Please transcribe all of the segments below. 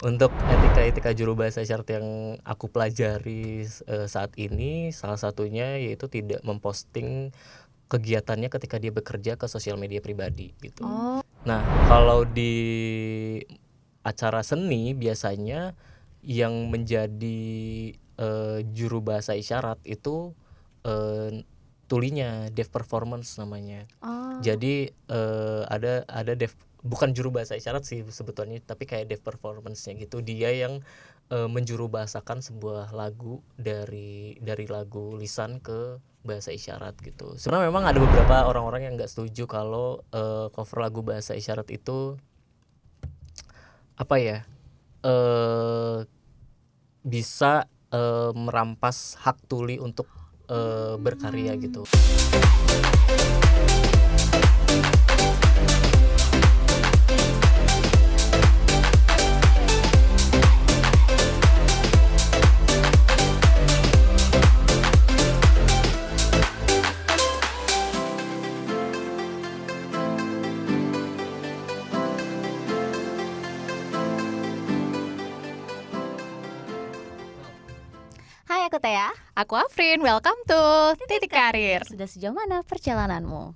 Untuk etika-etika juru bahasa isyarat yang aku pelajari saat ini, salah satunya yaitu tidak memposting kegiatannya ketika dia bekerja ke sosial media pribadi gitu. Nah, kalau di acara seni biasanya yang menjadi juru bahasa isyarat itu tulinya, deaf performance namanya. Jadi ada deaf, bukan juru bahasa isyarat sih sebetulnya, tapi kayak deaf performance-nya gitu. Dia yang menjuru bahasakan sebuah lagu dari lagu lisan ke bahasa isyarat gitu. Sebenarnya memang ada beberapa orang-orang yang nggak setuju kalau cover lagu bahasa isyarat itu apa ya, bisa merampas hak tuli untuk berkarya gitu. Hai, aku Tea. Aku Afrin, welcome to Titik Karir. Sudah sejauh mana perjalananmu?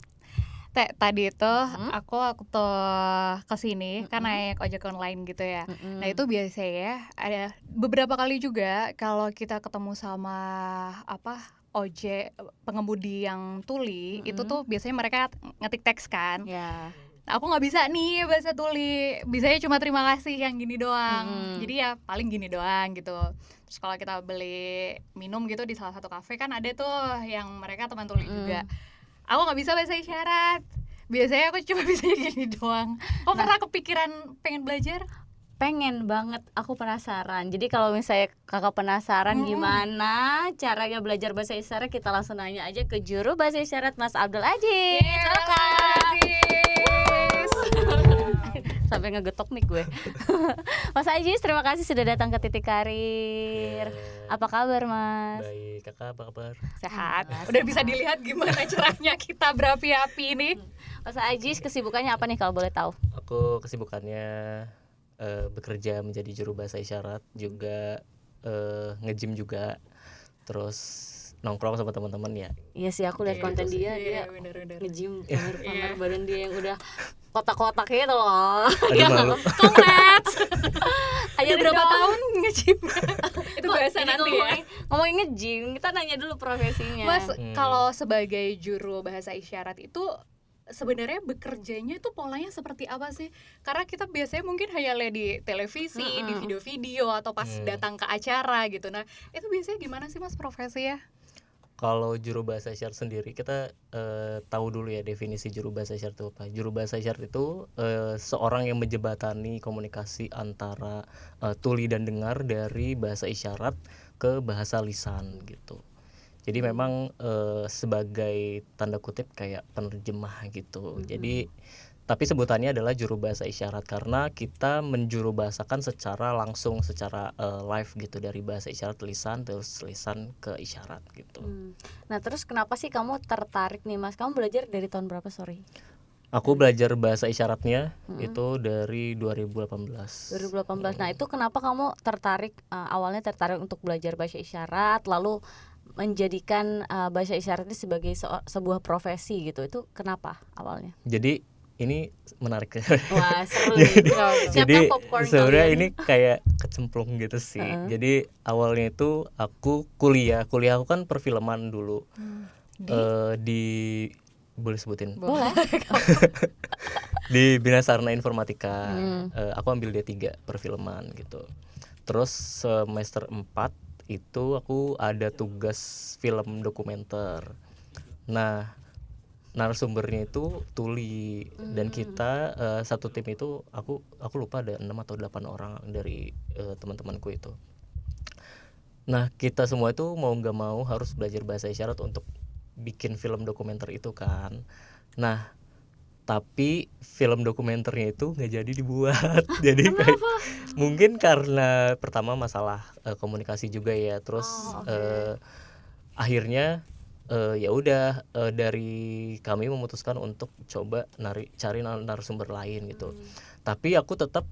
Tadi itu aku tuh kesini kan naik ojek online gitu ya. Nah itu biasanya ada beberapa kali juga kalau kita ketemu sama ojek pengemudi yang tuli, itu tuh biasanya mereka ngetik teks kan. Ya. Aku nggak bisa nih bahasa tuli, bisanya cuma terima kasih yang gini doang. Jadi ya paling gini doang gitu. Terus kalau kita beli minum gitu di salah satu kafe kan ada tuh yang mereka teman tuli juga. Aku nggak bisa bahasa isyarat, biasanya aku cuma bisa gini doang. Kok pernah kepikiran pengen belajar? Pengen banget, aku penasaran. Jadi kalau misalnya kakak penasaran gimana caranya belajar bahasa isyarat, kita langsung nanya aja ke juru bahasa isyarat Mas Abdul Aziz. Sampai ngegetok mic gue. Mas Aziz, terima kasih sudah datang ke Titik Karir. Apa kabar, Mas? Baik, kakak apa kabar? Sehat. Udah bisa dilihat gimana caranya kita berapi-api ini. Mas Aziz, kesibukannya apa nih kalau boleh tahu? Aku kesibukannya bekerja menjadi juru bahasa isyarat, juga nge-gym juga, terus nongkrong sama teman-teman ya. Iya sih, aku lihat konten dia nge-gym, pamer badan dia yang udah kotak-kotak gitu loh. Aduh malu. Congrats. Ayo berapa dong. tahun nge-gym? Itu bahasa Ini nanti ya. ngomongin nge-gym, kita nanya dulu profesinya. Mas, kalau sebagai juru bahasa isyarat itu sebenarnya bekerjanya tuh polanya seperti apa sih? Karena kita biasanya mungkin hanya lihat di televisi, di video-video atau pas datang ke acara gitu. Nah, itu biasanya gimana sih Mas profesi ya? Kalau juru bahasa isyarat sendiri, kita tahu dulu ya definisi juru bahasa isyarat itu apa. Juru bahasa isyarat itu seorang yang menjembatani komunikasi antara tuli dan dengar dari bahasa isyarat ke bahasa lisan gitu. Jadi memang sebagai tanda kutip kayak penerjemah gitu. Jadi tapi sebutannya adalah juru bahasa isyarat karena kita menjuru bahasakan secara langsung, secara live gitu, dari bahasa isyarat lisan terus lisan ke isyarat gitu. Nah, terus kenapa sih kamu tertarik nih, Mas? Kamu belajar dari tahun berapa, sorry? Aku belajar bahasa isyaratnya itu dari 2018. 2018. Nah, itu kenapa kamu tertarik, awalnya tertarik untuk belajar bahasa isyarat, lalu menjadikan bahasa isyarat ini sebagai sebuah profesi gitu? Itu kenapa awalnya? Jadi ini menarik. Wah, seru nih. Jadi popcorn sebenarnya kalian. ini kayak kecemplung gitu sih. Jadi awalnya itu aku kuliah aku kan perfilman dulu. Di boleh sebutin? Boleh. Di Bina Sarana Informatika. Aku ambil D3 perfilman gitu. Terus semester 4 itu aku ada tugas film dokumenter. Nah, narasumbernya itu tuli dan kita satu tim itu aku lupa ada 6 atau 8 orang dari teman-temanku itu. Nah, kita semua itu mau nggak mau harus belajar bahasa isyarat untuk bikin film dokumenter itu kan. Nah, tapi film dokumenternya itu nggak jadi dibuat. Jadi kayak, mungkin karena pertama masalah komunikasi juga ya. Terus akhirnya ya udah dari kami memutuskan untuk coba cari narasumber lain gitu. Tapi aku tetap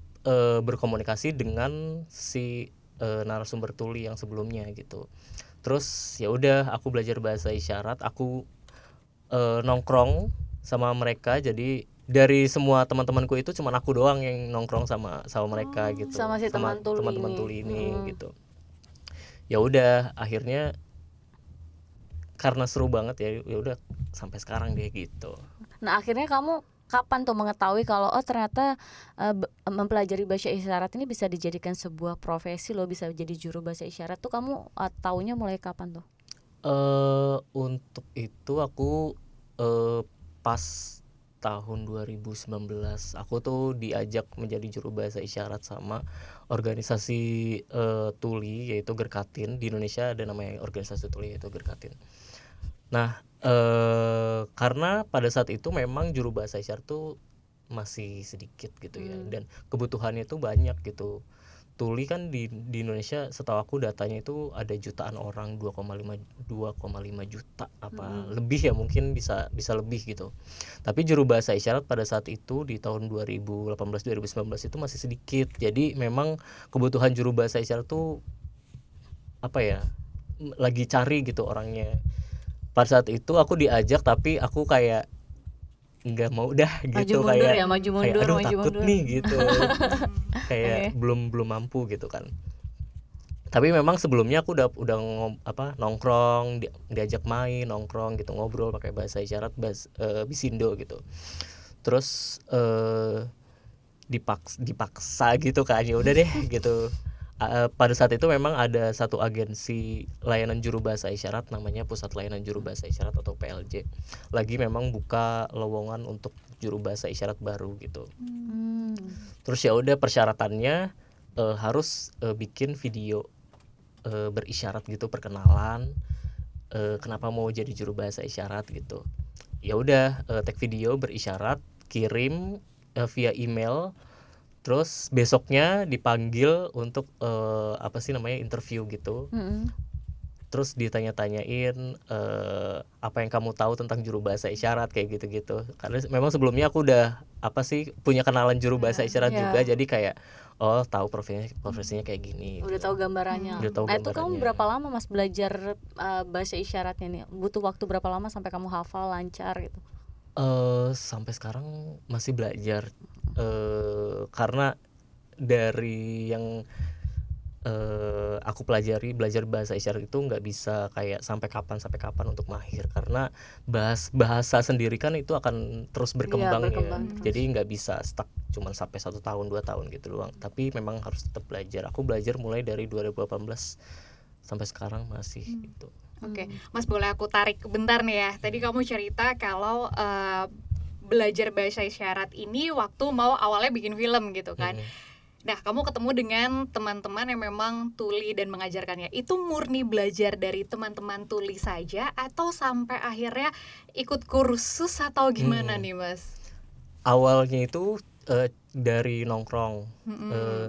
berkomunikasi dengan si narasumber tuli yang sebelumnya gitu. Terus ya udah aku belajar bahasa isyarat, aku nongkrong sama mereka. Jadi dari semua teman-temanku itu cuman aku doang yang nongkrong sama mereka gitu, sama si teman tuli teman-teman ini. tuli ini gitu. Ya udah akhirnya karena seru banget ya udah sampai sekarang deh gitu. Nah akhirnya kamu kapan tuh mengetahui kalau ternyata mempelajari bahasa isyarat ini bisa dijadikan sebuah profesi loh, bisa jadi juru bahasa isyarat tuh kamu taunya mulai kapan tuh? Untuk itu aku pas tahun 2019 aku tuh diajak menjadi juru bahasa isyarat sama organisasi tuli yaitu Gerkatin. Di Indonesia ada namanya organisasi tuli yaitu Gerkatin. Nah karena pada saat itu memang juru bahasa isyarat tuh masih sedikit gitu ya, dan kebutuhannya tuh banyak gitu. Tuli kan di Indonesia setahu aku datanya itu ada jutaan orang, 2,5 juta apa lebih ya, mungkin bisa lebih gitu. Tapi juru bahasa isyarat pada saat itu di tahun 2018 2019 itu masih sedikit. Jadi memang kebutuhan juru bahasa isyarat tuh apa ya, lagi cari gitu orangnya. Pada saat itu aku diajak tapi aku kayak nggak mau dah gitu, maju mundur kayak ya, maju mundur, aduh maju takut mundur. nih gitu. Kayak belum mampu gitu kan. Tapi memang sebelumnya aku udah nongkrong, diajak main nongkrong gitu, ngobrol pakai bahasa isyarat, bisindo gitu. Terus dipaksa gitu kan, ya udah deh gitu. Pada saat itu memang ada satu agensi layanan juru bahasa isyarat namanya Pusat Layanan Juru Bahasa Isyarat atau PLJ, lagi memang buka lowongan untuk juru bahasa isyarat baru gitu. Terus ya udah persyaratannya harus bikin video berisyarat gitu, perkenalan kenapa mau jadi juru bahasa isyarat gitu. Ya udah take video berisyarat, kirim via email. Terus besoknya dipanggil untuk interview gitu. Terus ditanya-tanyain apa yang kamu tahu tentang juru bahasa isyarat kayak gitu-gitu. Karena memang sebelumnya aku udah punya kenalan juru bahasa isyarat juga, jadi kayak tahu profesinya kayak gini. Udah tahu gambarannya. Udah tahu Nah itu kamu gambarannya. berapa lama Mas belajar bahasa isyaratnya nih? Butuh waktu berapa lama sampai kamu hafal lancar gitu? Sampai sekarang masih belajar, karena dari yang aku belajar bahasa isyarat itu nggak bisa kayak sampai kapan untuk mahir, karena bahasa sendiri kan itu akan terus berkembang, berkembang terus. Jadi nggak bisa stuck cuman sampai 1 tahun 2 tahun gitu doang, tapi memang harus tetap belajar. Aku belajar mulai dari 2018 sampai sekarang masih gitu. Oke, Mas boleh aku tarik bentar nih ya. Tadi kamu cerita kalau belajar bahasa isyarat ini waktu mau awalnya bikin film gitu kan. Nah, kamu ketemu dengan teman-teman yang memang tuli dan mengajarkannya. Itu murni belajar dari teman-teman tuli saja atau sampai akhirnya ikut kursus atau gimana nih, Mas? Awalnya itu dari nongkrong,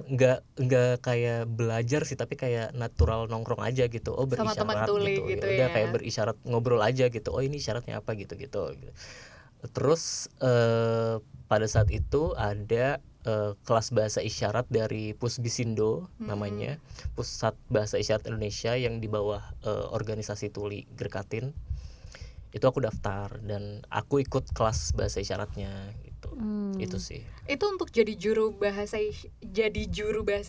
nggak kayak belajar sih, tapi kayak natural nongkrong aja gitu. Sama Berisyarat teman tuli gitu ya udah ya. kayak berisyarat, ngobrol aja gitu. Ini isyaratnya apa gitu. Terus pada saat itu ada kelas bahasa isyarat dari Pusbisindo namanya, Pusat Bahasa Isyarat Indonesia, yang di bawah organisasi tuli Gerkatin. Itu aku daftar dan aku ikut kelas bahasa isyaratnya gitu. Itu sih. Itu untuk jadi juru bahasa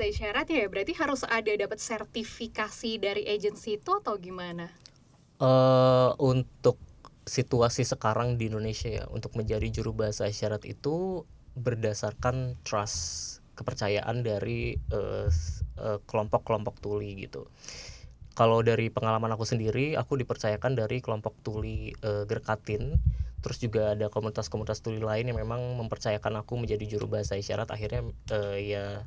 isyarat ya, berarti harus ada dapat sertifikasi dari agensi itu atau gimana? Untuk situasi sekarang di Indonesia ya, untuk menjadi juru bahasa isyarat itu berdasarkan trust, kepercayaan dari kelompok-kelompok tuli gitu. Kalau dari pengalaman aku sendiri, aku dipercayakan dari kelompok tuli Gerkatin. Terus juga ada komunitas-komunitas tuli lain yang memang mempercayakan aku menjadi juru bahasa isyarat. Akhirnya ya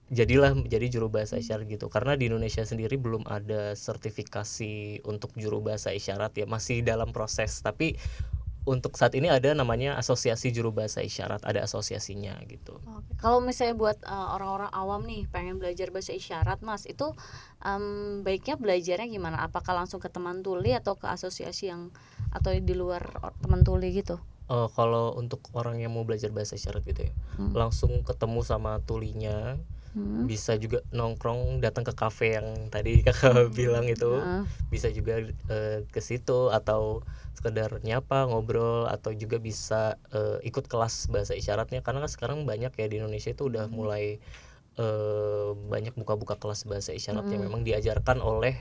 jadilah menjadi juru bahasa isyarat gitu. Karena di Indonesia sendiri belum ada sertifikasi untuk juru bahasa isyarat ya, masih dalam proses. Tapi untuk saat ini ada namanya Asosiasi Juru Bahasa Isyarat, ada asosiasinya gitu. Kalau misalnya buat orang-orang awam nih pengen belajar bahasa isyarat, Mas, itu baiknya belajarnya gimana? Apakah langsung ke teman tuli atau ke asosiasi atau di luar teman tuli gitu? Kalau untuk orang yang mau belajar bahasa isyarat gitu ya, langsung ketemu sama tulinya, bisa juga nongkrong datang ke kafe yang tadi kakak bilang itu, bisa juga ke situ atau sekedar nyapa ngobrol, atau juga bisa ikut kelas bahasa isyaratnya, karena kan sekarang banyak ya di Indonesia itu udah mulai banyak buka-buka kelas bahasa isyarat yang memang diajarkan oleh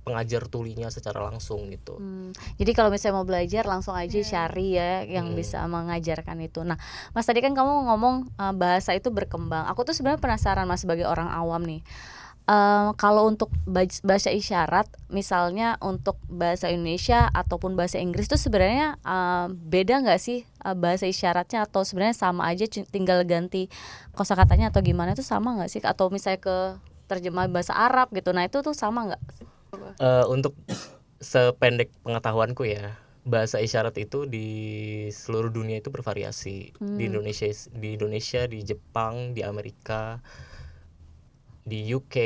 pengajar tulinya secara langsung gitu. Jadi kalau misalnya mau belajar langsung aja cari ya yang bisa mengajarkan itu. Nah, Mas tadi kan kamu ngomong bahasa itu berkembang. Aku tuh sebenarnya penasaran Mas sebagai orang awam nih. Kalau untuk bahasa isyarat, misalnya untuk bahasa Indonesia ataupun bahasa Inggris tuh sebenarnya beda nggak sih bahasa isyaratnya, atau sebenarnya sama aja tinggal ganti kosakatanya atau gimana, itu sama nggak sih? Atau misalnya ke terjemah bahasa Arab gitu, nah itu tuh sama nggak? Untuk sependek pengetahuanku ya, bahasa isyarat itu di seluruh dunia itu bervariasi. Di Indonesia, di Jepang, di Amerika, di UK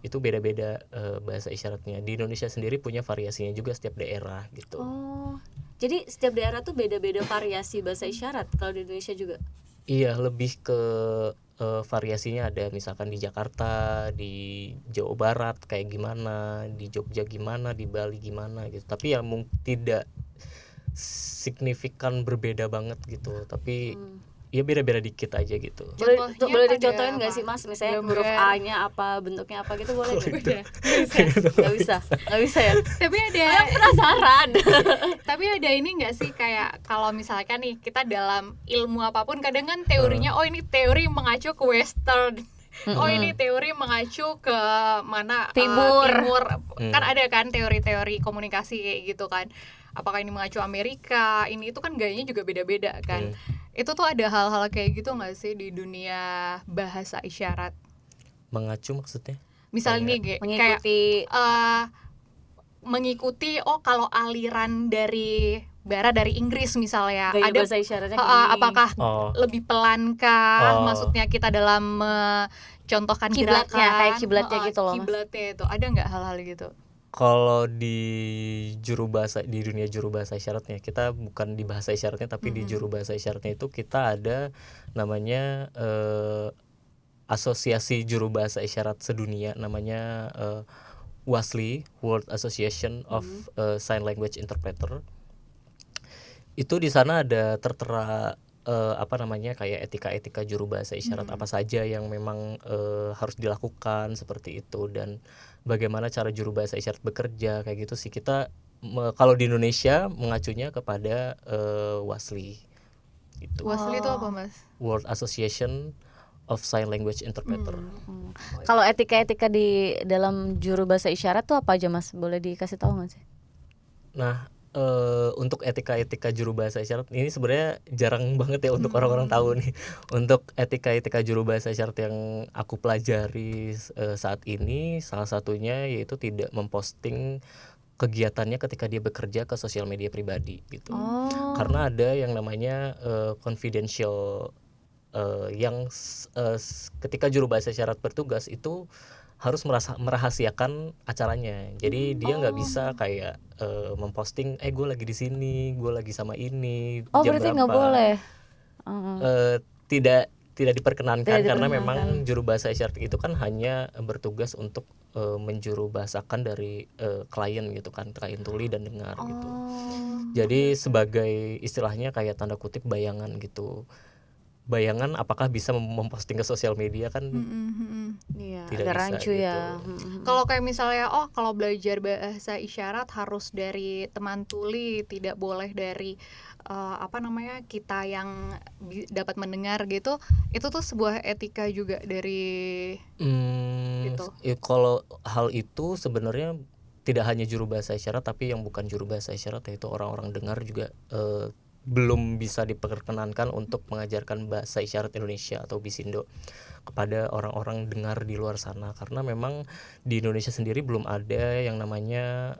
itu beda-beda bahasa isyaratnya. Di Indonesia sendiri punya variasinya juga setiap daerah gitu. Oh, jadi setiap daerah tuh beda-beda variasi bahasa isyarat kalau di Indonesia juga? Iya, lebih ke variasinya ada, misalkan di Jakarta, di Jawa Barat kayak gimana, di Jogja gimana, di Bali gimana gitu. Tapi ya tidak signifikan berbeda banget gitu. Tapi ya beda-beda dikit aja gitu. Boleh dicontohin nggak sih Mas, misalnya huruf A-nya apa, bentuknya apa gitu, boleh nggak? Nggak bisa ya. Tapi ada Penasaran. tapi ada ini nggak sih, kayak kalau misalkan nih kita dalam ilmu apapun kadang kan teorinya oh ini teori mengacu ke Western, oh ini teori mengacu ke mana, Timur. Kan ada kan teori-teori komunikasi kayak gitu kan, apakah ini mengacu Amerika, ini itu kan gayanya juga beda-beda kan. Itu tuh ada hal-hal kayak gitu nggak sih di dunia bahasa isyarat? Mengacu maksudnya? Misalnya kayak Mengikuti mengikuti kalau aliran dari barat, dari Inggris misalnya, gaya ada bahasa isyaratnya gini. apakah lebih pelankah maksudnya kita dalam contohkan Kiblatnya, gerakan kayak kiblatnya gitu loh, Mas. kiblatnya itu ada nggak hal-hal gitu? Kalau di dunia juru bahasa isyaratnya, kita bukan di bahasa isyaratnya tapi di juru bahasa isyaratnya itu kita ada namanya asosiasi juru bahasa isyarat sedunia, namanya WASLI, World Association of Sign Language Interpreter. Itu di sana ada tertera kayak etika-etika juru bahasa isyarat apa saja yang memang harus dilakukan seperti itu, dan bagaimana cara juru bahasa isyarat bekerja kayak gitu sih. Kita kalau di Indonesia mengacunya kepada WASLI gitu. WASLI itu apa Mas? World Association of Sign Language Interpreter. Kalau etika-etika di dalam juru bahasa isyarat tuh apa aja Mas? Boleh dikasih tahu nggak sih? Nah, untuk etika-etika juru bahasa isyarat ini sebenarnya jarang banget ya untuk orang-orang tahu nih. Untuk etika-etika juru bahasa isyarat yang aku pelajari saat ini, salah satunya yaitu tidak memposting kegiatannya ketika dia bekerja ke sosial media pribadi gitu. Karena ada yang namanya confidential, yang ketika juru bahasa isyarat bertugas itu harus merahasiakan acaranya. Jadi dia nggak bisa kayak memposting gue lagi di sini, gue lagi sama ini, jam berarti berapa. nggak boleh. Tidak diperkenankan karena memang juru bahasa isyarat itu kan hanya bertugas untuk menjuru bahasakan dari klien gitu kan, klien tuli dan dengar gitu. Jadi sebagai istilahnya kayak tanda kutip bayangan gitu. Bayangan apakah bisa memposting ke sosial media kan tidak agak bisa rancu gitu. ya. Kalau kayak misalnya kalau belajar bahasa isyarat harus dari teman tuli, tidak boleh dari kita yang dapat mendengar gitu, itu tuh sebuah etika juga dari gitu. Kalau hal itu sebenarnya tidak hanya juru bahasa isyarat, tapi yang bukan juru bahasa isyarat yaitu orang-orang dengar juga belum bisa diperkenankan untuk mengajarkan bahasa isyarat Indonesia atau Bisindo kepada orang-orang dengar di luar sana, karena memang di Indonesia sendiri belum ada yang namanya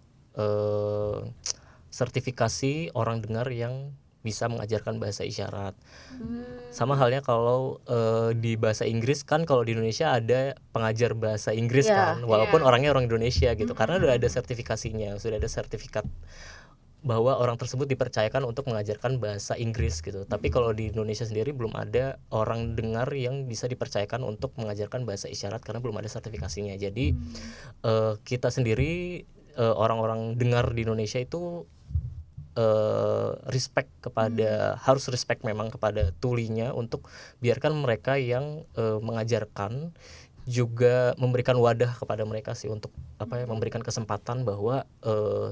sertifikasi orang dengar yang bisa mengajarkan bahasa isyarat. Sama halnya kalau di bahasa Inggris kan, kalau di Indonesia ada pengajar bahasa Inggris kan, walaupun orangnya orang Indonesia gitu, karena udah ada sertifikasinya, sudah ada sertifikat bahwa orang tersebut dipercayakan untuk mengajarkan bahasa Inggris gitu. Tapi kalau di Indonesia sendiri belum ada orang dengar yang bisa dipercayakan untuk mengajarkan bahasa isyarat karena belum ada sertifikasinya. Jadi kita sendiri orang-orang dengar di Indonesia itu respect kepada harus respect memang kepada tulinya untuk biarkan mereka yang mengajarkan juga memberikan wadah kepada mereka sih untuk memberikan kesempatan bahwa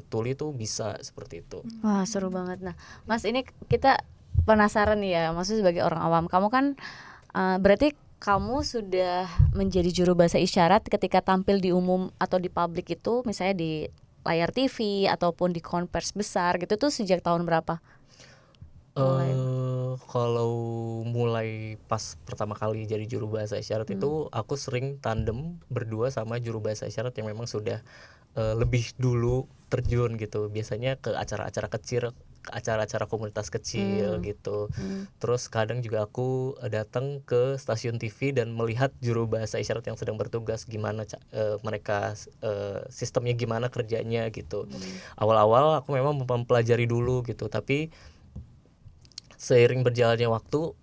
tuli itu bisa seperti itu. Wah, seru banget. Nah, Mas, ini kita penasaran nih ya, maksudnya sebagai orang awam, kamu kan berarti kamu sudah menjadi juru bahasa isyarat ketika tampil di umum atau di publik itu, misalnya di layar TV ataupun di konvers besar gitu, tuh sejak tahun berapa? Kalau mulai pas pertama kali jadi juru bahasa isyarat itu aku sering tandem berdua sama juru bahasa isyarat yang memang sudah lebih dulu terjun gitu, biasanya ke acara-acara kecil, ke acara-acara komunitas kecil gitu. Terus kadang juga aku datang ke stasiun TV dan melihat juru bahasa isyarat yang sedang bertugas gimana mereka sistemnya gimana kerjanya gitu. Awal-awal aku memang mempelajari dulu gitu, tapi seiring berjalannya waktu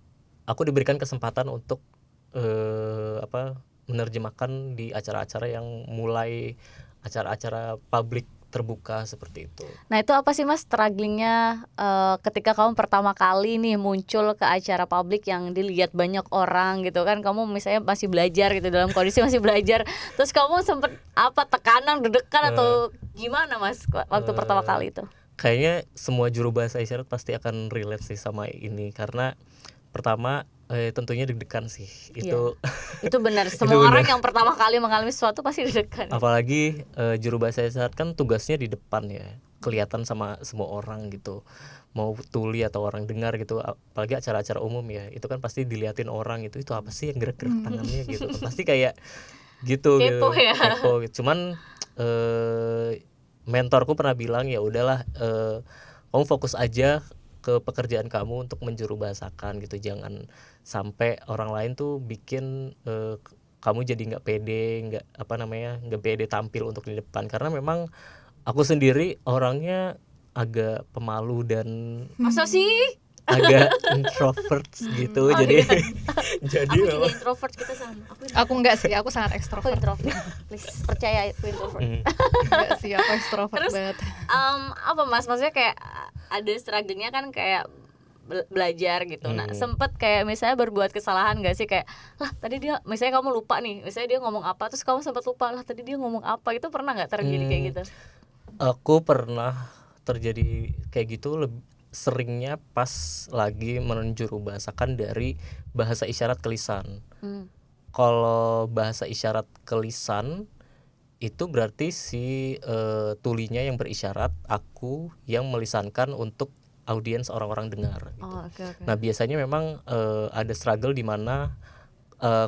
aku diberikan kesempatan untuk menerjemahkan di acara-acara yang mulai acara-acara publik terbuka seperti itu. Nah, itu apa sih Mas strugglingnya ketika kamu pertama kali nih muncul ke acara publik yang dilihat banyak orang gitu kan, kamu misalnya masih belajar gitu, dalam kondisi masih belajar, terus kamu sempet tekanan, deg-degan atau gimana Mas waktu pertama kali itu? Kayaknya semua juru bahasa isyarat pasti akan relate sih sama ini, karena pertama tentunya deg-degan sih. Itu benar, semua orang yang pertama kali mengalami sesuatu pasti deg-degan. Apalagi juru bahasa isyarat kan tugasnya di depan ya, kelihatan sama semua orang gitu, mau tuli atau orang dengar gitu, apalagi acara-acara umum ya, itu kan pasti diliatin orang itu apa sih yang gerak-gerak tangannya gitu, pasti kayak gitu kepo gitu, ya. kepo gitu. Cuman mentorku pernah bilang ya udahlah, kamu fokus aja ke pekerjaan kamu untuk menjuru bahasakan gitu, jangan sampai orang lain tuh bikin kamu jadi nggak pede, nggak pede tampil untuk di depan, karena memang aku sendiri orangnya agak pemalu dan Masa sih? agak introvert gitu. Jadi Aku juga introvert, kita sama. Aku enggak sih, aku sangat Aku ekstrovert. introvert. Please percaya aku introvert. Enggak sih, aku ekstrovert Terus banget. apa Mas, maksudnya kayak ada struggle-nya kan, kayak belajar gitu. Nah, sempet kayak misalnya berbuat kesalahan gak sih, kayak lah tadi dia, misalnya kamu lupa nih, misalnya dia ngomong apa, terus kamu sempat lupa, lah tadi dia ngomong apa, itu pernah nggak terjadi kayak gitu? Aku pernah terjadi kayak gitu, seringnya pas lagi menjuru bahasakan dari bahasa isyarat ke lisan. Kalau bahasa isyarat ke lisan itu berarti si tulinya yang berisyarat, aku yang melisankan untuk audiens orang-orang dengar gitu. Okay. Nah, biasanya memang ada struggle di mana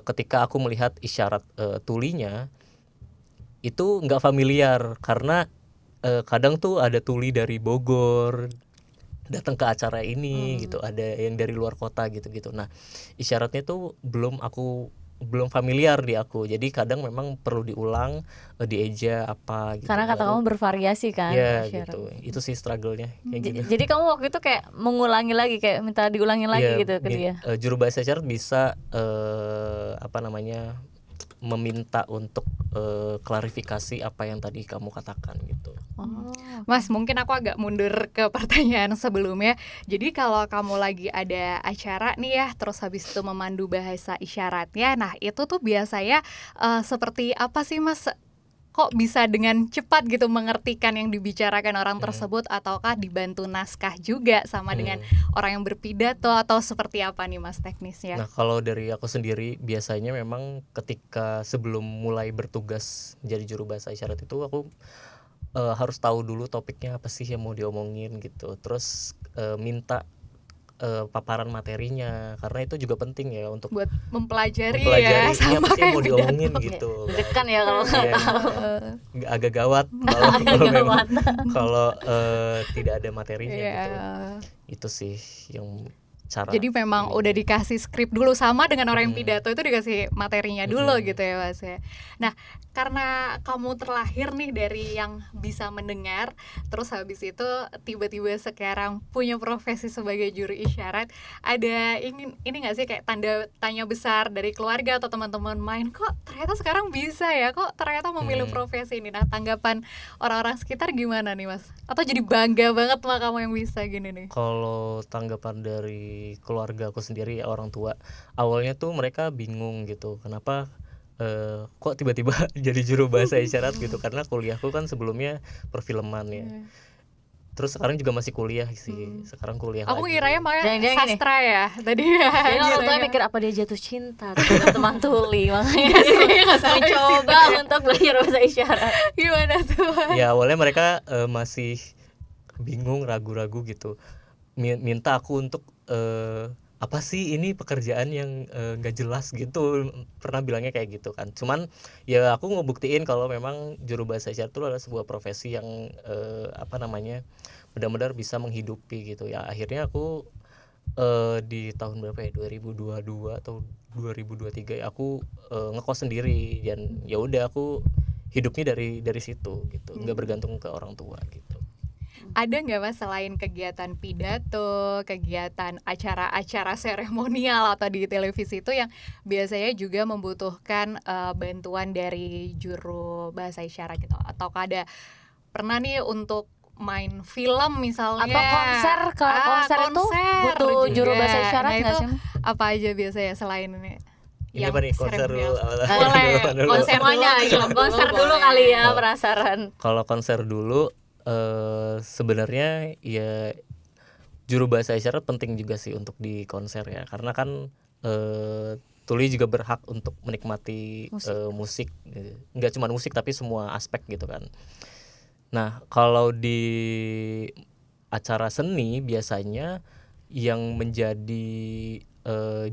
ketika aku melihat isyarat tulinya itu nggak familiar, karena kadang tuh ada tuli dari Bogor datang ke acara ini gitu, ada yang dari luar kota gitu. Nah, isyaratnya tuh belum familiar di aku, jadi kadang memang perlu diulang, dieja apa gitu. Karena kata kamu bervariasi kan? Ya gitu, itu sih struggle-nya kayak gitu. Jadi kamu waktu itu kayak mengulangi lagi, kayak minta diulangi lagi gitu ke dia? Juru bahasa isyarat bisa meminta untuk klarifikasi apa yang tadi kamu katakan gitu. Mas, mungkin aku agak mundur ke pertanyaan sebelumnya. Jadi kalau kamu lagi ada acara nih ya, terus habis itu memandu bahasa isyaratnya, nah itu tuh biasanya seperti apa sih Mas? Kok bisa dengan cepat gitu mengertikan yang dibicarakan orang tersebut, ataukah dibantu naskah juga sama dengan orang yang berpidato, atau seperti apa nih Mas teknisnya? Nah, kalau dari aku sendiri biasanya memang ketika sebelum mulai bertugas menjadi juru bahasa isyarat itu aku harus tahu dulu topiknya apa sih yang mau diomongin gitu, terus minta paparan materinya, karena itu juga penting ya untuk buat mempelajari ya sama apa sih yang mau kayak diomongin pidato. gitu. Deg-degan ya kalau nggak tahu. Agak gawat kalau tidak ada materinya gitu. Itu sih yang cara. Jadi memang udah dikasih skrip dulu, sama dengan orang yang pidato itu dikasih materinya dulu gitu ya Mas ya. Nah, karena kamu terlahir nih dari yang bisa mendengar, terus habis itu tiba-tiba sekarang punya profesi sebagai juru isyarat, ada ini nggak sih kayak tanda tanya besar dari keluarga atau teman-teman main, kok ternyata sekarang bisa ya, kok ternyata memilih profesi ini. Nah, tanggapan orang-orang sekitar gimana nih Mas? Atau jadi bangga banget mah kamu yang bisa gini nih? Kalau tanggapan dari keluarga aku sendiri, ya orang tua, awalnya tuh mereka bingung gitu, kenapa kok tiba-tiba jadi juru bahasa isyarat gitu, karena kuliahku kan sebelumnya perfilman ya. Terus sekarang juga masih kuliah sih, sekarang kuliah Aku lagi. ngiranya malah Jangan-jangan gini. sastra ya tadi ya. Jadi orang tua mikir apa dia jatuh cinta dengan teman tuli, makanya mencoba untuk belajar bahasa isyarat. Gimana tuh? Ya awalnya mereka masih bingung, ragu-ragu gitu, minta aku untuk apa sih ini pekerjaan yang nggak jelas gitu, pernah bilangnya kayak gitu kan. Cuman ya aku ngebuktiin kalau memang juru bahasa isyarat itu adalah sebuah profesi yang apa namanya, benar-benar bisa menghidupi gitu ya. Akhirnya aku di tahun berapa ya, 2022 atau 2023 ya, aku ngekos sendiri, dan ya udah aku hidupnya dari situ gitu, nggak bergantung ke orang tua gitu. Ada nggak Mas selain kegiatan pidato, kegiatan acara-acara seremonial atau di televisi itu yang biasanya juga membutuhkan bantuan dari juru bahasa isyarat gitu? Atau ada pernah nih untuk main film misalnya? Atau konser, kalau konser itu butuh juga. juru bahasa isyarat Nah, nggak itu sih? apa aja biasanya selain ini? Ini apa nih, konser dulu? Boleh, konser Semuanya dulu. aja, konser dulu Boleh. kali ya, penasaran. Kalau konser dulu sebenarnya ya juru bahasa isyarat penting juga sih untuk di konser ya, karena kan tuli juga berhak untuk menikmati musik gitu. Nggak cuma musik tapi semua aspek gitu kan. Nah kalau di acara seni biasanya yang menjadi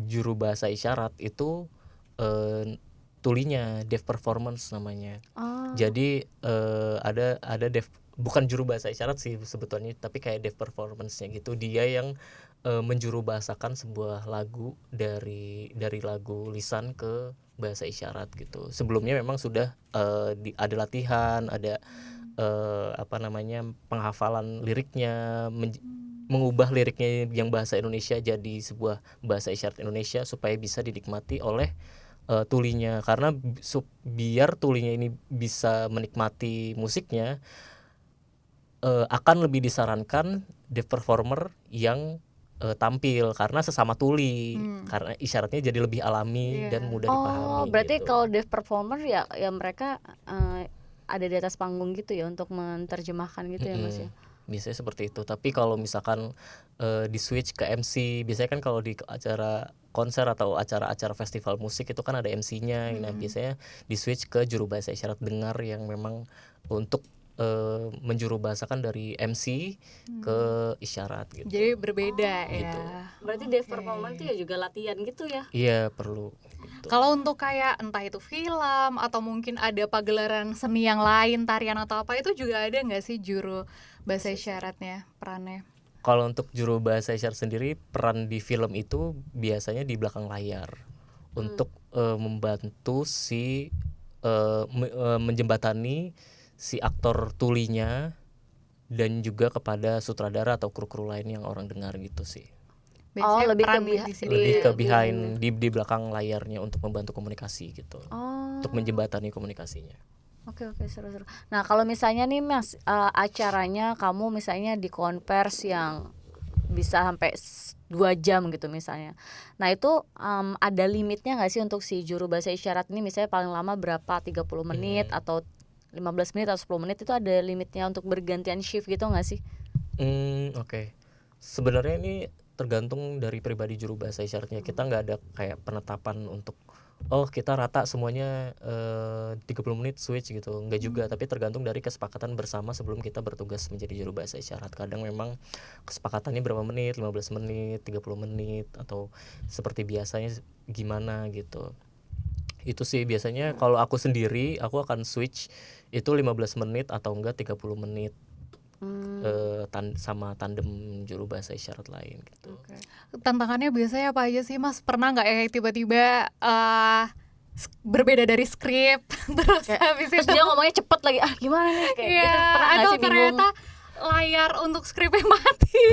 juru bahasa isyarat itu tulinya, deaf performance namanya. Jadi ada deaf, bukan juru bahasa isyarat sih sebetulnya, tapi kayak deaf performance-nya gitu. Dia yang menjuru bahasakan sebuah lagu dari lagu lisan ke bahasa isyarat gitu. Sebelumnya memang sudah ada latihan, ada apa namanya, penghafalan liriknya, mengubah liriknya yang bahasa Indonesia jadi sebuah bahasa isyarat Indonesia supaya bisa dinikmati oleh tulinya. Karena biar tulinya ini bisa menikmati musiknya, akan lebih disarankan deaf performer yang tampil, karena sesama tuli, karena isyaratnya jadi lebih alami dan mudah dipahami. Berarti gitu. kalau deaf performer ya mereka ada di atas panggung gitu ya untuk menerjemahkan gitu ya Mas ya. Biasanya seperti itu. Tapi kalau misalkan di switch ke MC, biasanya kan kalau di acara konser atau acara-acara festival musik itu kan ada MC-nya. Nah biasanya di switch ke juru bahasa isyarat dengar yang memang untuk menjuru bahasakan dari MC ke isyarat gitu. Jadi berbeda gitu. ya. Berarti deaf performer itu ya juga latihan gitu ya. Iya perlu gitu. Kalau untuk kayak entah itu film atau mungkin ada pagelaran seni yang lain, tarian atau apa, itu juga ada nggak sih juru bahasa isyaratnya perannya? Kalau untuk juru bahasa isyarat sendiri, peran di film itu biasanya di belakang layar untuk membantu si menjembatani si aktor tulinya dan juga kepada sutradara atau kru-kru lain yang orang dengar gitu sih. Biasanya lebih peran ke di sini. Lebih ke behind, di belakang layarnya untuk membantu komunikasi gitu. Untuk menjembatani komunikasinya. Oke, seru-seru. Nah kalau misalnya nih Mas, acaranya kamu misalnya di konvers yang bisa sampai 2 jam gitu misalnya. Nah itu ada limitnya nggak sih untuk si juru bahasa isyarat ini, misalnya paling lama berapa, 30 menit atau 15 menit atau 10 menit, itu ada limitnya untuk bergantian shift gitu nggak sih? Oke. Sebenarnya ini tergantung dari pribadi juru bahasa isyaratnya. Kita nggak ada kayak penetapan untuk kita rata semuanya 30 menit switch gitu, nggak juga. Tapi tergantung dari kesepakatan bersama sebelum kita bertugas menjadi juru bahasa isyarat. Kadang memang kesepakatannya berapa menit, 15 menit, 30 menit, atau seperti biasanya gimana gitu. Itu sih biasanya. Kalau aku sendiri, aku akan switch itu 15 menit atau enggak 30 menit sama tandem juru bahasa isyarat lain gitu. Tantangannya biasanya apa aja sih Mas? Pernah nggak ya tiba-tiba berbeda dari skrip. Terus habis Terus itu dia ngomongnya cepet lagi, gimana nih kayak iya, gitu. Pernah nggak atau sih bingung? ternyata layar untuk skripnya mati.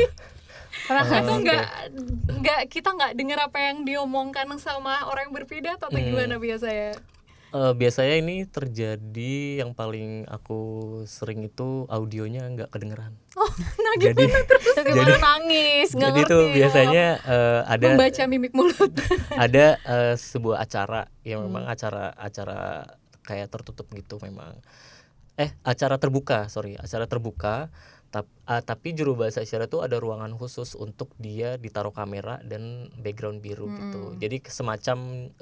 Pernah nggak Atau sih? kita nggak dengar apa yang diomongkan sama orang yang berpidato atau gimana biasanya? Biasanya ini terjadi yang paling aku sering itu audionya nggak kedengeran. Nah Jadi Terus gimana nangis, nggak jadi ngerti. itu biasanya ada membaca mimik mulut. ada sebuah acara yang memang acara kayak tertutup gitu memang. Acara terbuka tapi juru bahasa isyarat itu ada ruangan khusus untuk dia ditaruh kamera dan background biru gitu. Jadi semacam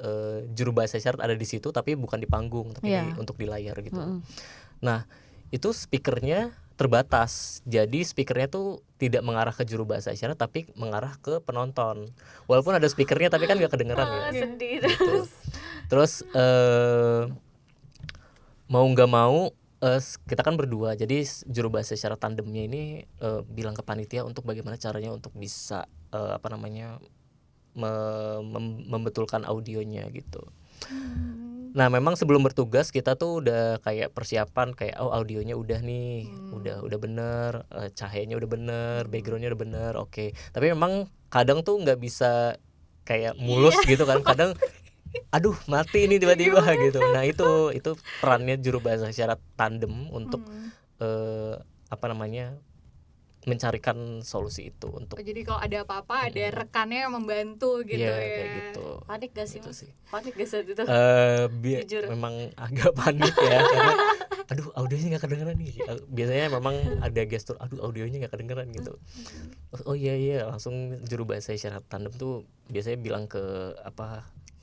juru bahasa isyarat ada di situ tapi bukan di panggung tapi Iya. untuk di layar gitu. Nah, itu speakernya terbatas. Jadi speakernya tuh tidak mengarah ke juru bahasa isyarat tapi mengarah ke penonton. Walaupun ada speakernya tapi kan nggak kedengeran ya. Sedih. Gitu. Terus mau nggak mau kita kan berdua, jadi juru bahasa isyarat tandemnya ini bilang ke panitia untuk bagaimana caranya untuk bisa membetulkan audionya gitu. Nah memang sebelum bertugas kita tuh udah kayak persiapan kayak audionya udah nih, udah bener, cahayanya udah bener, backgroundnya udah bener, oke. Tapi memang kadang tuh nggak bisa kayak mulus gitu kan, kadang aduh mati ini tiba-tiba gitu. Nah itu perannya juru bahasa isyarat tandem untuk mencarikan solusi itu untuk Jadi kalau ada apa-apa ada rekannya yang membantu gitu ya ya. kayak gitu. Panik gak sih? Gitu Mas? sih. Panik gak saat itu? Jujur. Memang agak panik ya karena aduh audionya nggak kedengeran nih. Biasanya memang ada gestur aduh audionya nggak kedengeran gitu. Oh iya langsung juru bahasa isyarat tandem tuh biasanya bilang ke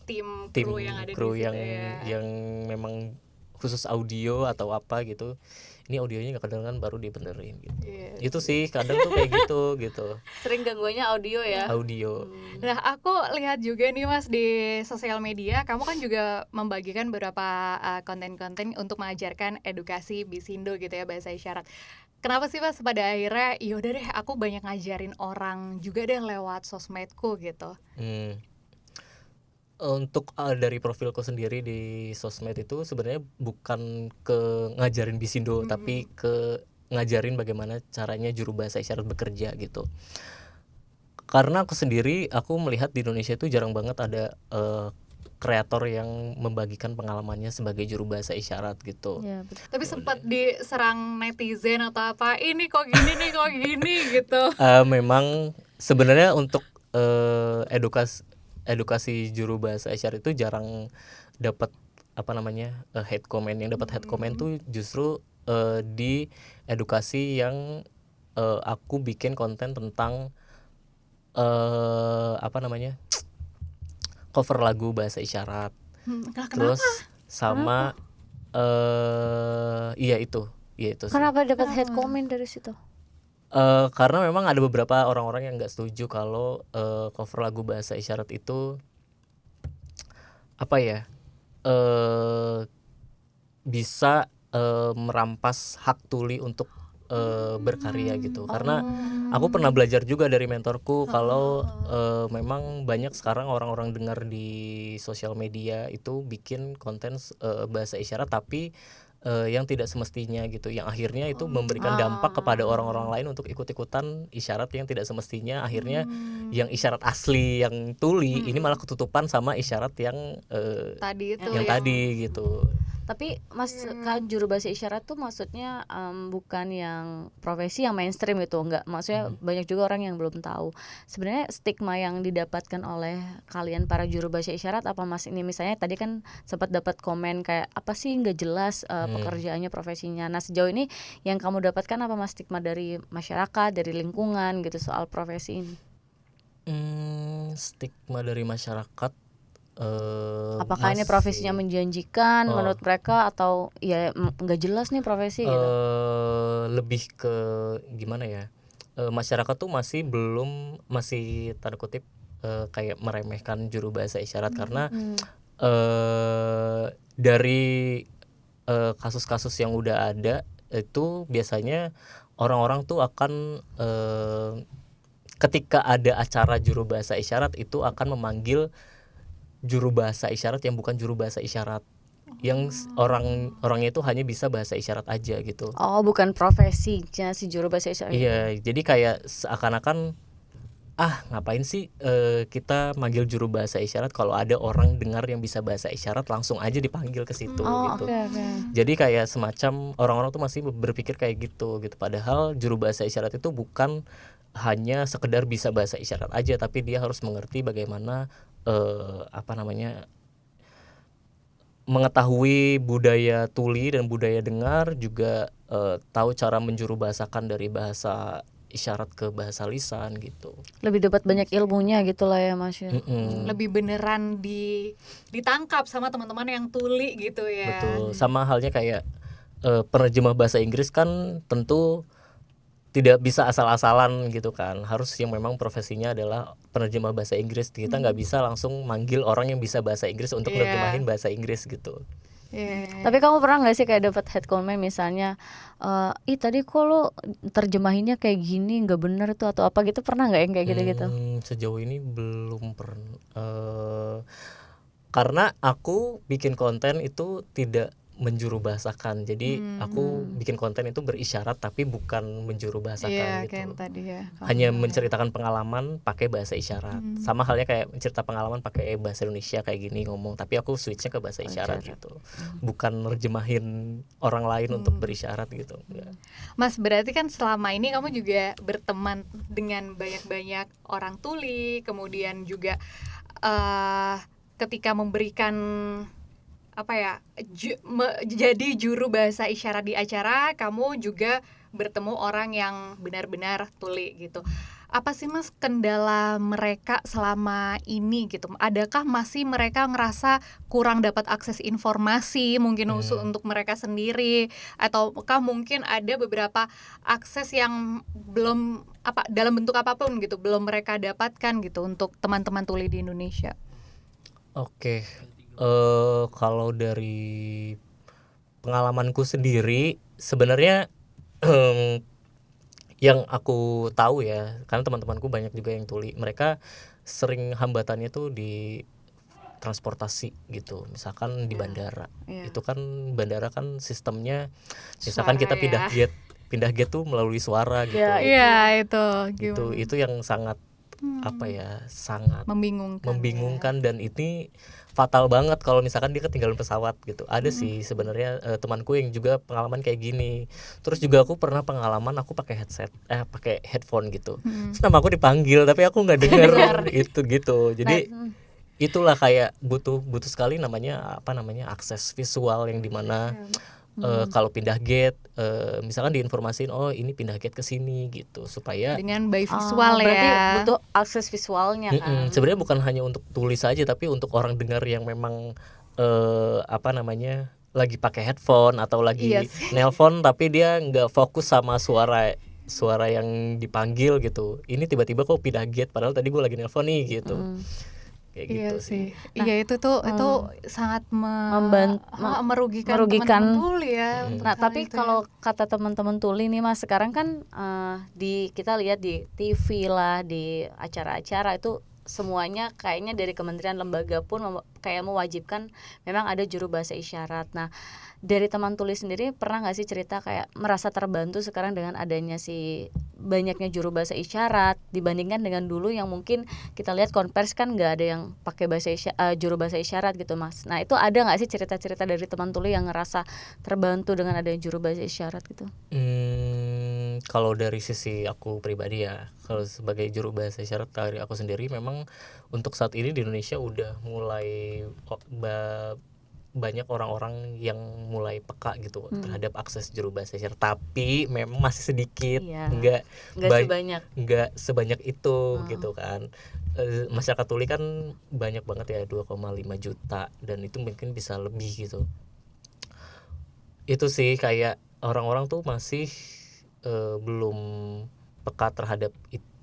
tim tim kru yang ada kru di situ yang ya. yang memang khusus audio atau apa gitu, ini audionya nggak kedengeran baru dibenerin gitu. Itu sih kadang tuh kayak gitu Sering gangguannya audio ya? audio. Nah, aku lihat juga nih Mas di sosial media, kamu kan juga membagikan beberapa konten-konten untuk mengajarkan edukasi Bisindo gitu ya, bahasa isyarat. Kenapa sih Mas pada akhirnya yaudah deh aku banyak ngajarin orang juga deh lewat sosmedku gitu? Untuk dari profilku sendiri di sosmed itu sebenarnya bukan ke ngajarin Bisindo tapi ke ngajarin bagaimana caranya juru bahasa isyarat bekerja gitu. Karena aku sendiri aku melihat di Indonesia itu jarang banget ada kreator yang membagikan pengalamannya sebagai juru bahasa isyarat gitu. Iya, betul. Tapi sempat diserang netizen atau apa, ini kok gini nih kok gini gitu. Memang sebenarnya untuk edukasi juru bahasa isyarat itu jarang dapat hate comment. Yang dapat hate comment tuh justru di edukasi yang aku bikin konten tentang cover lagu bahasa isyarat. Terus sama itu sih. Kenapa dapat hate comment dari situ? Karena memang ada beberapa orang-orang yang nggak setuju kalau cover lagu bahasa isyarat itu bisa merampas hak tuli untuk berkarya gitu. Karena aku pernah belajar juga dari mentorku kalau memang banyak sekarang orang-orang dengar di sosial media itu bikin konten bahasa isyarat tapi yang tidak semestinya gitu, yang akhirnya itu memberikan dampak kepada orang-orang lain untuk ikut-ikutan isyarat yang tidak semestinya. Akhirnya yang isyarat asli yang tuli ini malah ketutupan sama isyarat yang Tadi itu yang tadi gitu. Tapi Mas kan juru bahasa isyarat tuh maksudnya bukan yang profesi yang mainstream gitu, enggak. Maksudnya banyak juga orang yang belum tahu. Sebenarnya stigma yang didapatkan oleh kalian para juru bahasa isyarat apa Mas? Ini misalnya tadi kan sempat dapat komen kayak apa sih nggak jelas pekerjaannya, profesinya. Nah, sejauh ini yang kamu dapatkan apa Mas, stigma dari masyarakat, dari lingkungan gitu soal profesi ini? Stigma dari masyarakat Apakah ini profesinya menjanjikan menurut mereka atau ya nggak jelas nih profesi gitu? Lebih ke gimana ya, masyarakat tuh masih tanda kutip kayak meremehkan juru bahasa isyarat karena dari kasus-kasus yang udah ada itu biasanya orang-orang tuh akan ketika ada acara juru bahasa isyarat itu akan memanggil juru bahasa isyarat yang bukan juru bahasa isyarat, yang orangnya itu hanya bisa bahasa isyarat aja gitu. Oh, bukan profesinya si juru bahasa isyarat. Iya, jadi kayak seakan-akan ngapain sih kita manggil juru bahasa isyarat kalau ada orang dengar yang bisa bahasa isyarat langsung aja dipanggil ke situ gitu. Jadi kayak semacam orang-orang tuh masih berpikir kayak gitu. Padahal juru bahasa isyarat itu bukan hanya sekedar bisa bahasa isyarat aja, tapi dia harus mengerti bagaimana mengetahui budaya tuli dan budaya dengar, juga tahu cara menjuru bahasakan dari bahasa isyarat ke bahasa lisan gitu. Lebih dapat banyak ilmunya gitu lah ya Mas ya. Lebih beneran ditangkap sama teman-teman yang tuli gitu ya. Betul. Sama halnya kayak penerjemah bahasa Inggris kan tentu tidak bisa asal-asalan gitu kan. Harus yang memang profesinya adalah penerjemah bahasa Inggris. Kita nggak bisa langsung manggil orang yang bisa bahasa Inggris untuk nerjemahin bahasa Inggris gitu. Tapi kamu pernah nggak sih kayak dapat head comment misalnya, tadi kok lo terjemahinnya kayak gini nggak bener tuh atau apa gitu, pernah nggak yang kayak gitu-gitu? Sejauh ini belum pernah, karena aku bikin konten itu tidak menjuru bahasakan. Jadi aku bikin konten itu berisyarat tapi bukan menjuru bahasakan gitu. Kayak tadi ya. Hanya menceritakan pengalaman pakai bahasa isyarat. Sama halnya kayak mencerita pengalaman pakai bahasa Indonesia kayak gini ngomong, tapi aku switchnya ke bahasa isyarat gitu. Bukan nerjemahin orang lain untuk berisyarat gitu. Mas, berarti kan selama ini kamu juga berteman dengan banyak-banyak orang tuli, kemudian juga ketika memberikan jadi juru bahasa isyarat di acara, kamu juga bertemu orang yang benar-benar tuli gitu. Apa sih Mas kendala mereka selama ini gitu? Adakah masih mereka ngerasa kurang dapat akses informasi mungkin untuk mereka sendiri, ataukah mungkin ada beberapa akses yang belum dalam bentuk apapun gitu belum mereka dapatkan gitu untuk teman-teman tuli di Indonesia? Oke. Kalau dari pengalamanku sendiri sebenarnya yang aku tahu ya, karena teman-temanku banyak juga yang tuli, mereka sering hambatannya tuh di transportasi gitu, misalkan di bandara. Itu kan bandara kan sistemnya, misalkan kita pindah gate tuh melalui suara gitu. Itu yang sangat sangat membingungkan dan ini fatal banget kalau misalkan dia ketinggalan pesawat gitu. Ada sih sebenarnya temanku yang juga pengalaman kayak gini. Terus juga aku pernah pengalaman aku pakai pakai headphone gitu. Terus nama aku dipanggil tapi aku nggak dengar itu gitu. Jadi itulah kayak butuh sekali namanya akses visual yang dimana kalau pindah gate misalkan diinformasiin ini pindah gate ke sini gitu, supaya dengan by visual berarti butuh akses visualnya kan. Sebenarnya bukan hanya untuk tulis saja tapi untuk orang dengar yang memang lagi pakai headphone atau lagi nelpon tapi dia nggak fokus sama suara yang dipanggil gitu. Ini tiba-tiba kok pindah gate padahal tadi gue lagi nelpon nih gitu. Kayak gitu sih. Itu sangat merugikan teman-teman tuli ya. Nah, tapi kalau kata teman-teman tuli nih Mas, sekarang kan kita lihat di TV lah, di acara-acara itu semuanya kayaknya dari kementerian lembaga pun kayak mewajibkan memang ada juru bahasa isyarat. Nah, dari teman tuli sendiri pernah nggak sih cerita kayak merasa terbantu sekarang dengan adanya banyaknya juru bahasa isyarat dibandingkan dengan dulu yang mungkin kita lihat konvers kan nggak ada yang pakai juru bahasa isyarat gitu Mas. Nah, itu ada nggak sih cerita-cerita dari teman tuli yang ngerasa terbantu dengan adanya juru bahasa isyarat gitu? Kalau dari sisi aku pribadi ya, kalau sebagai juru bahasa isyarat dari aku sendiri memang untuk saat ini di Indonesia udah mulai banyak orang-orang yang mulai peka gitu terhadap akses juru bahasa isyarat, tapi memang masih sedikit, nggak sebanyak itu gitu kan. Masyarakat tuli kan banyak banget ya, 2,5 juta dan itu mungkin bisa lebih gitu. Itu sih kayak orang-orang tuh masih belum peka terhadap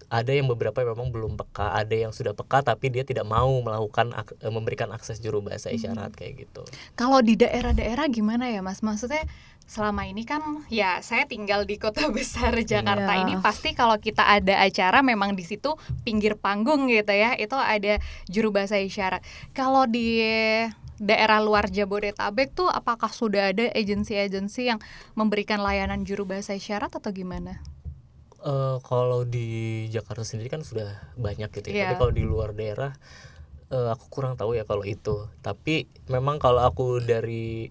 ada yang beberapa yang memang belum peka, ada yang sudah peka tapi dia tidak mau melakukan memberikan akses juru bahasa isyarat kayak gitu. Kalau di daerah-daerah gimana ya Mas? Maksudnya selama ini kan ya saya tinggal di kota besar Jakarta Iya. ini, pasti kalau kita ada acara memang di situ pinggir panggung gitu ya, itu ada juru bahasa isyarat. Kalau di daerah luar Jabodetabek tuh apakah sudah ada agensi-agensi yang memberikan layanan juru bahasa isyarat atau gimana? Kalau di Jakarta sendiri kan sudah banyak gitu ya. Iya. Tapi kalau di luar daerah aku kurang tahu ya kalau itu. Tapi memang kalau aku dari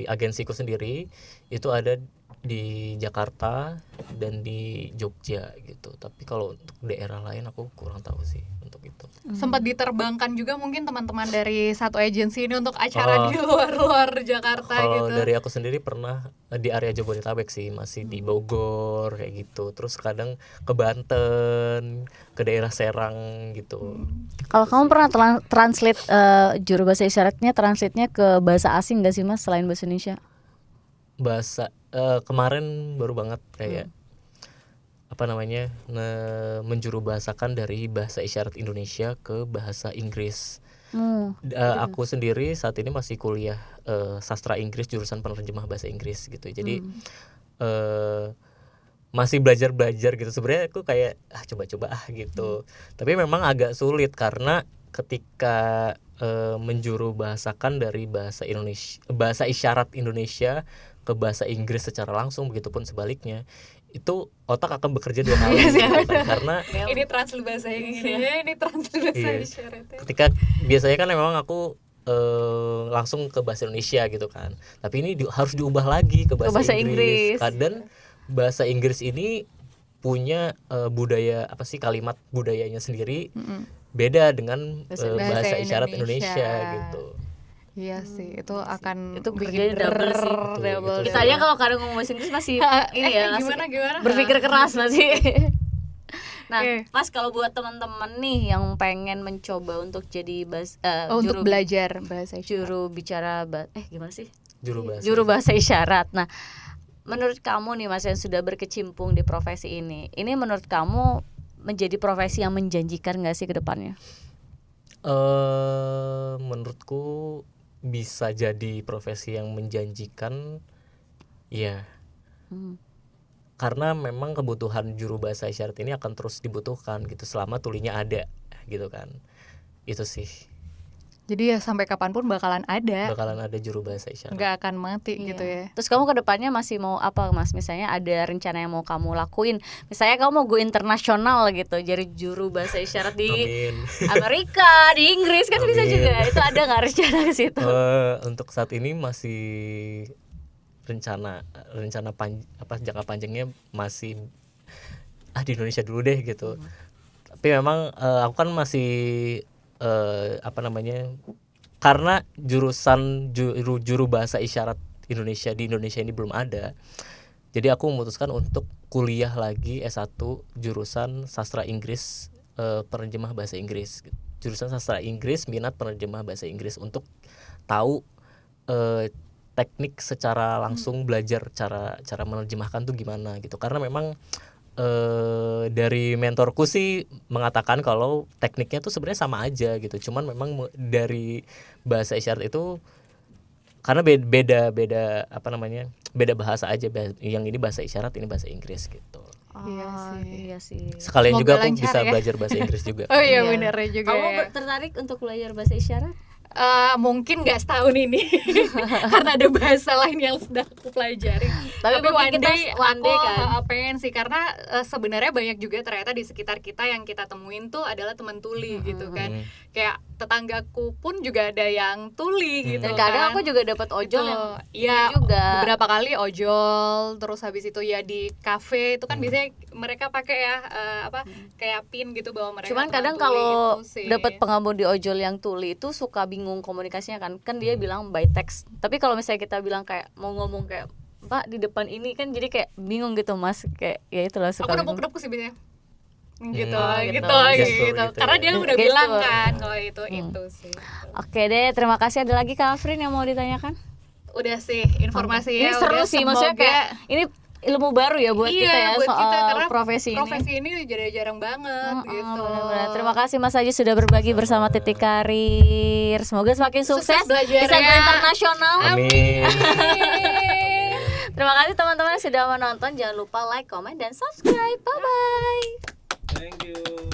agensiku sendiri itu ada di Jakarta dan di Jogja gitu. Tapi kalau untuk daerah lain aku kurang tahu sih untuk itu. Sempat diterbangkan juga mungkin teman-teman dari satu agensi ini untuk acara di luar-luar Jakarta Kalau gitu. dari aku sendiri pernah di area Jabodetabek sih, masih di Bogor kayak gitu. Terus kadang ke Banten, ke daerah Serang gitu. Kalau kamu pernah translate juru bahasa isyaratnya, translate-nya ke bahasa asing gak sih Mas selain bahasa Indonesia? Bahasa kemarin baru banget kayak apa namanya menjuru bahasakan dari bahasa isyarat Indonesia ke bahasa Inggris. Aku sendiri saat ini masih kuliah sastra Inggris jurusan penerjemah bahasa Inggris gitu. Jadi masih belajar gitu. Sebenarnya aku kayak coba-coba gitu. Tapi memang agak sulit karena ketika menjuru bahasakan dari bahasa isyarat Indonesia ke bahasa Inggris secara langsung, begitupun sebaliknya, itu otak akan bekerja dua kali gitu kan. Karena Ini translate bahasa Inggrisnya, ini translate bahasa Iya. isyaratnya. ketika biasanya kan memang aku langsung ke bahasa Indonesia gitu kan, tapi ini harus diubah lagi ke bahasa Inggris. Kadang bahasa Inggris ini punya budaya apa sih, kalimat budayanya sendiri beda dengan bahasa isyarat Indonesia gitu. Iya sih, itu akan Itu bikin kerjanya double sih. double. Kita aja kalau kadang ngomong bahasa Inggris masih ini ya, masih gimana? berpikir keras masih. Nah, Oke. Mas kalau buat teman-teman nih yang pengen mencoba untuk jadi Untuk belajar bahasa isyarat. juru bicara gimana sih? Juru bahasa. Juru bahasa isyarat. Nah, menurut kamu nih Mas yang sudah berkecimpung di profesi ini menurut kamu menjadi profesi yang menjanjikan nggak sih ke depannya? Menurutku bisa jadi profesi yang menjanjikan, ya. Karena memang kebutuhan juru bahasa isyarat ini akan terus dibutuhkan gitu selama tulinya ada gitu kan. Itu sih, Jadi ya sampai kapanpun bakalan ada, bakalan ada juru bahasa isyarat. nggak akan mati gitu ya. Terus kamu ke depannya masih mau apa Mas? Misalnya ada rencana yang mau kamu lakuin. Misalnya kamu mau go internasional gitu, jadi juru bahasa isyarat di Amin. Amerika, di Inggris kan bisa Amin. juga. Itu ada nggak rencana ke situ? Untuk saat ini masih rencana jangka panjangnya masih di Indonesia dulu deh gitu. Tapi memang aku kan masih karena jurusan juru bahasa isyarat Indonesia di Indonesia ini belum ada. Jadi aku memutuskan untuk kuliah lagi S1 jurusan sastra Inggris, penerjemah bahasa Inggris. Jurusan sastra Inggris, minat penerjemah bahasa Inggris, untuk tahu teknik secara langsung, belajar cara menerjemahkan tuh gimana gitu. Karena memang dari mentorku sih mengatakan kalau tekniknya tuh sebenarnya sama aja gitu. Cuman memang dari bahasa isyarat itu karena beda bahasa aja. Yang ini bahasa isyarat, ini bahasa Inggris gitu. Iya sih. Sekalian Semoga juga aku lancar bisa ya. belajar bahasa Inggris juga. Oh iya, Iya. bener juga Kamu ya. tertarik untuk belajar bahasa isyarat? Mungkin nggak setahun ini karena ada bahasa lain yang sedang aku pelajari. Tapi mungkin one kita day one day aku kan? pengen sih, karena sebenarnya banyak juga ternyata di sekitar kita yang kita temuin tuh adalah teman tuli gitu kan. Kayak tetanggaku pun juga ada yang tuli gitu. Dan kadang kan. aku juga dapat ojol Gitu. yang Iya, juga. beberapa kali ojol, terus habis itu ya di kafe itu kan biasanya mereka pakai ya kayak pin gitu bahwa mereka Cuman teman kadang tuli kalau itu sih. dapat pengemudi ojol yang tuli itu suka bingung komunikasinya kan dia bilang by text. Tapi kalau misalnya kita bilang kayak mau ngomong kayak Pak di depan ini kan jadi kayak bingung gitu Mas, kayak ya itulah suka aku bingung. nepuk-nepuk sih biasanya gitu gitu. gitu Gestur gitu. gitu Karena ya. dia udah Gestur. bilang kan kalau itu sih. Oke deh, terima kasih. Ada lagi Kak Afrin yang mau ditanyakan? Udah sih informasinya. Ini seru udah, sih, maksudnya semoga- kayak ini ilmu baru ya buat kita ya buat soal kita, karena profesi ini. profesi ini jarang banget gitu. Benar-benar. Terima kasih Mas Aji sudah berbagi bersama Titik Karir. Semoga semakin sukses belajarnya. bisa go internasional. Amin. Terima kasih teman-teman yang sudah menonton. Jangan lupa like, comment, dan subscribe. Bye bye. Thank you.